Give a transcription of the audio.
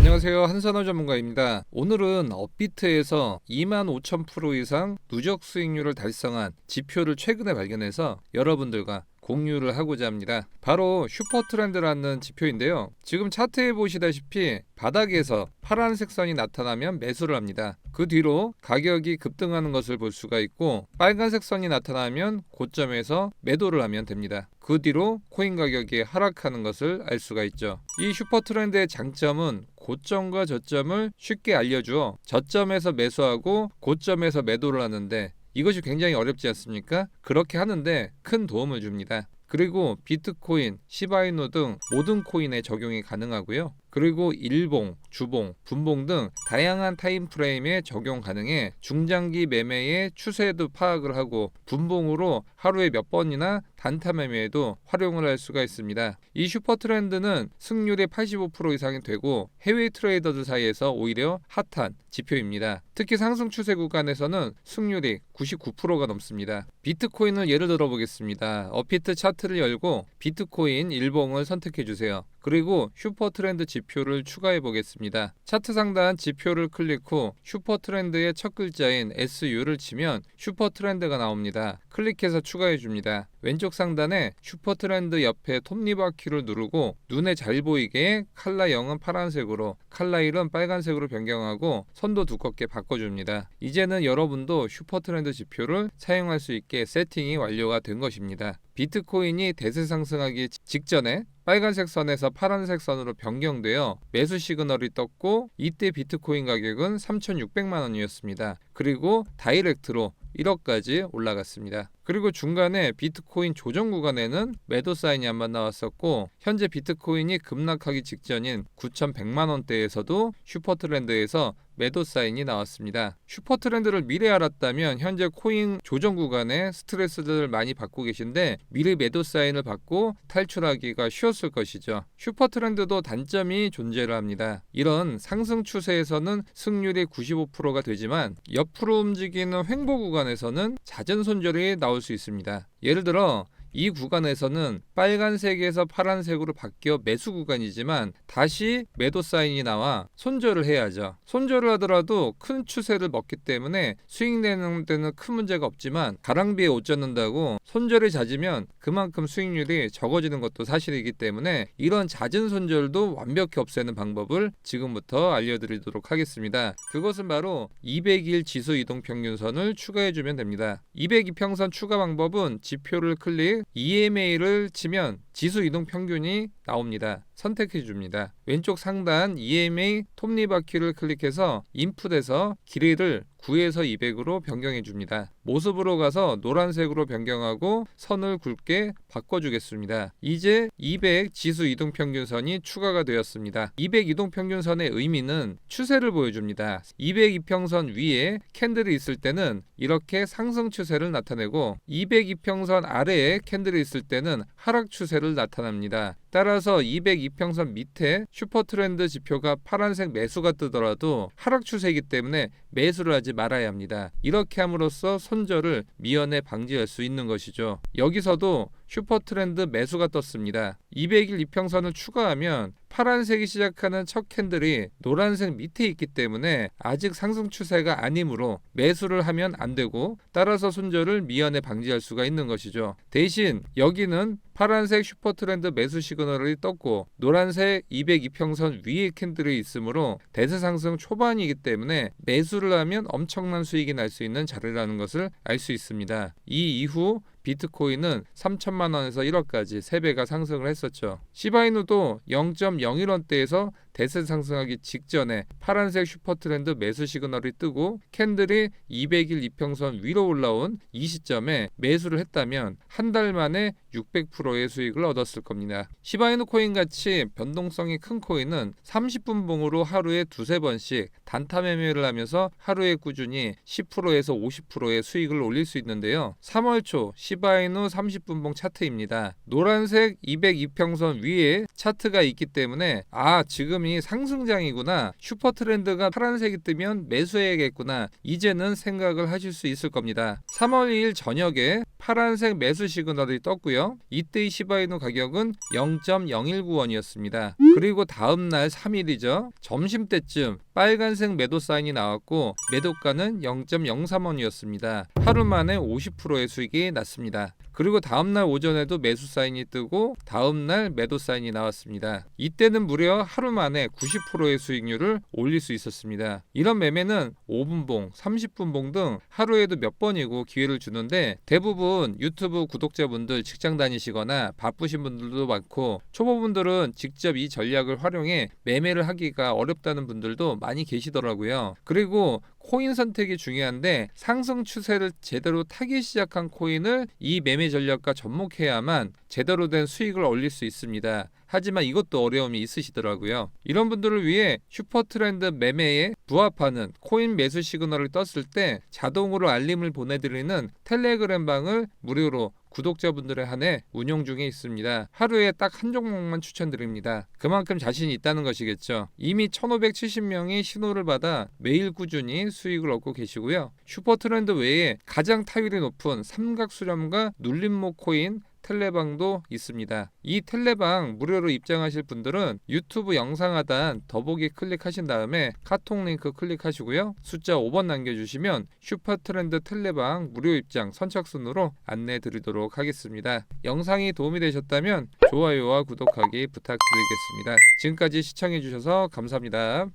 안녕하세요, 한선호 전문가입니다. 오늘은 업비트에서 25,000% 이상 누적 수익률을 달성한 지표를 최근에 발견해서 여러분들과 공유를 하고자 합니다. 바로 슈퍼트렌드라는 지표인데요. 지금 차트에 보시다시피 바닥에서 파란색 선이 나타나면 매수를 합니다. 그 뒤로 가격이 급등하는 것을 볼 수가 있고, 빨간색 선이 나타나면 고점에서 매도를 하면 됩니다. 그 뒤로 코인 가격이 하락하는 것을 알 수가 있죠. 이 슈퍼트렌드의 장점은 고점과 저점을 쉽게 알려주어 저점에서 매수하고 고점에서 매도를 하는데, 이것이 굉장히 어렵지 않습니까? 그렇게 하는데 큰 도움을 줍니다. 그리고 비트코인, 시바이노 등 모든 코인에 적용이 가능하고요. 그리고 일봉, 주봉, 분봉 등 다양한 타임프레임에 적용 가능해 중장기 매매의 추세도 파악을 하고 분봉으로 하루에 몇 번이나 단타 매매에도 활용을 할 수가 있습니다. 이 슈퍼트렌드는 승률이 85% 이상이 되고 해외 트레이더들 사이에서 오히려 핫한 지표입니다. 특히 상승 추세 구간에서는 승률이 99%가 넘습니다. 비트코인을 예를 들어 보겠습니다. 업비트 차트를 열고 비트코인 일봉을 선택해 주세요. 그리고 슈퍼트렌드 지표를 추가해 보겠습니다. 차트 상단 지표를 클릭 후 슈퍼트렌드의 첫 글자인 SU를 치면 슈퍼트렌드가 나옵니다. 클릭해서 추가해 줍니다. 왼쪽 상단에 슈퍼트렌드 옆에 톱니바퀴를 누르고 눈에 잘 보이게 컬러 0은 파란색으로, 컬러 1은 빨간색으로 변경하고 선도 두껍게 바꿔줍니다. 이제는 여러분도 슈퍼트렌드 지표를 사용할 수 있게 세팅이 완료가 된 것입니다. 비트코인이 대세 상승하기 직전에 빨간색 선에서 파란색 선으로 변경되어 매수 시그널이 떴고, 이때 비트코인 가격은 3,600만 원이었습니다. 그리고 다이렉트로 1억까지 올라갔습니다. 그리고 중간에 비트코인 조정 구간에는 매도 사인이 한번 나왔었고, 현재 비트코인이 급락하기 직전인 9,100만 원대에서도 슈퍼트렌드에서 매도 사인이 나왔습니다. 슈퍼트렌드를 미리 알았다면 현재 코인 조정 구간에 스트레스를 많이 받고 계신데 미리 매도 사인을 받고 탈출하기가 쉬웠을 것이죠. 슈퍼트렌드도 단점이 존재를 합니다. 이런 상승 추세에서는 승률이 95%가 되지만 옆으로 움직이는 횡보 구간에서는 잦은 손절이 나올 수 있습니다. 예를 들어 이 구간에서는 빨간색에서 파란색으로 바뀌어 매수 구간이지만 다시 매도 사인이 나와 손절을 해야죠. 손절을 하더라도 큰 추세를 먹기 때문에 수익 내는 데는 큰 문제가 없지만 가랑비에 옷 젖는다고 손절이 잦으면 그만큼 수익률이 적어지는 것도 사실이기 때문에 이런 잦은 손절도 완벽히 없애는 방법을 지금부터 알려드리도록 하겠습니다. 그것은 바로 200일 지수 이동평균선을 추가해주면 됩니다. 202평선 추가 방법은 지표를 클릭, EMA를 치면 지수 이동 평균이 나옵니다. 선택해 줍니다. 왼쪽 상단 EMA 톱니바퀴를 클릭해서 인풋에서 길이를 9에서 200으로 변경해 줍니다. 모습으로 가서 노란색으로 변경하고 선을 굵게 바꿔주겠습니다. 이제 200 지수 이동평균선이 추가가 되었습니다. 200 이동평균선의 의미는 추세를 보여줍니다. 200 이평선 위에 캔들이 있을 때는 이렇게 상승 추세를 나타내고 200 이평선 아래에 캔들이 있을 때는 하락 추세를 나타납니다. 따라서 200 이평선 밑에 슈퍼트렌드 지표가 파란색 매수가 뜨더라도 하락 추세이기 때문에 매수를 하지 말아야 합니다. 이렇게 함으로써 손절을 미연에 방지할 수 있는 것이죠. 여기서도 슈퍼트렌드 매수가 떴습니다. 200일 이평선을 추가하면 파란색이 시작하는 첫 캔들이 노란색 밑에 있기 때문에 아직 상승 추세가 아니므로 매수를 하면 안 되고, 따라서 손절을 미연에 방지할 수가 있는 것이죠. 대신 여기는 파란색 슈퍼트렌드 매수 시그널이 떴고 노란색 200 이평선 위에 캔들이 있으므로 대세 상승 초반이기 때문에 매수를 하면 엄청난 수익이 날 수 있는 자리라는 것을 알 수 있습니다. 이 이후 비트코인은 3천만 원에서 1억까지 3배가 상승을 했었죠. 시바이누도 0.01원대에서 대세 상승하기 직전에 파란색 슈퍼트렌드 매수 시그널이 뜨고 캔들이 200일 이평선 위로 올라온 이 시점에 매수를 했다면 한 달 만에 600%의 수익을 얻었을 겁니다. 시바이누 코인 같이 변동성이 큰 코인은 30분 봉으로 하루에 두세 번씩 단타 매매를 하면서 하루에 꾸준히 10%에서 50%의 수익을 올릴 수 있는데요. 3월 초 시바이누 30분 봉 차트입니다. 노란색 202평선 위에 차트가 있기 때문에 지금이 지금이 상승장이구나, 슈퍼 트렌드가 파란색이 뜨면 매수해야겠구나, 이제는 생각을 하실 수 있을 겁니다. 3월 2일 저녁에 파란색 매수 시그널이 떴고요. 이때의 시바이누 가격은 0.019원이었습니다. 그리고 다음날 3일이죠. 점심때쯤 빨간색 매도 사인이 나왔고 매도가는 0.03원이었습니다. 하루 만에 50%의 수익이 났습니다. 그리고 다음날 오전에도 매수 사인이 뜨고 다음날 매도 사인이 나왔습니다. 이때는 무려 하루 만에 90%의 수익률을 올릴 수 있었습니다. 이런 매매는 5분봉, 30분봉 등 하루에도 몇 번이고 기회를 주는데 대부분 유튜브 구독자분들 직장 다니시거나 바쁘신 분들도 많고 초보분들은 직접 이 전략을 활용해 매매를 하기가 어렵다는 분들도 많이 계시더라고요. 그리고 코인 선택이 중요한데 상승 추세를 제대로 타기 시작한 코인을 이 매매 전략과 접목해야만 제대로 된 수익을 올릴 수 있습니다. 하지만 이것도 어려움이 있으시더라고요. 이런 분들을 위해 슈퍼 트렌드 매매에 부합하는 코인 매수 시그널을 떴을 때 자동으로 알림을 보내드리는 텔레그램 방을 무료로 구독자분들에 한해 운영 중에 있습니다. 하루에 딱 한 종목만 추천드립니다. 그만큼 자신이 있다는 것이겠죠. 이미 1570명이 신호를 받아 매일 꾸준히 수익을 얻고 계시고요. 슈퍼 트렌드 외에 가장 타율이 높은 삼각수렴과 눌림목 코인 텔레방도 있습니다. 이 텔레방 무료로 입장하실 분들은 유튜브 영상 하단 더보기 클릭하신 다음에 카톡 링크 클릭하시고요. 숫자 5번 남겨주시면 슈퍼트렌드 텔레방 무료 입장 선착순으로 안내 드리도록 하겠습니다. 영상이 도움이 되셨다면 좋아요와 구독하기 부탁드리겠습니다. 지금까지 시청해주셔서 감사합니다.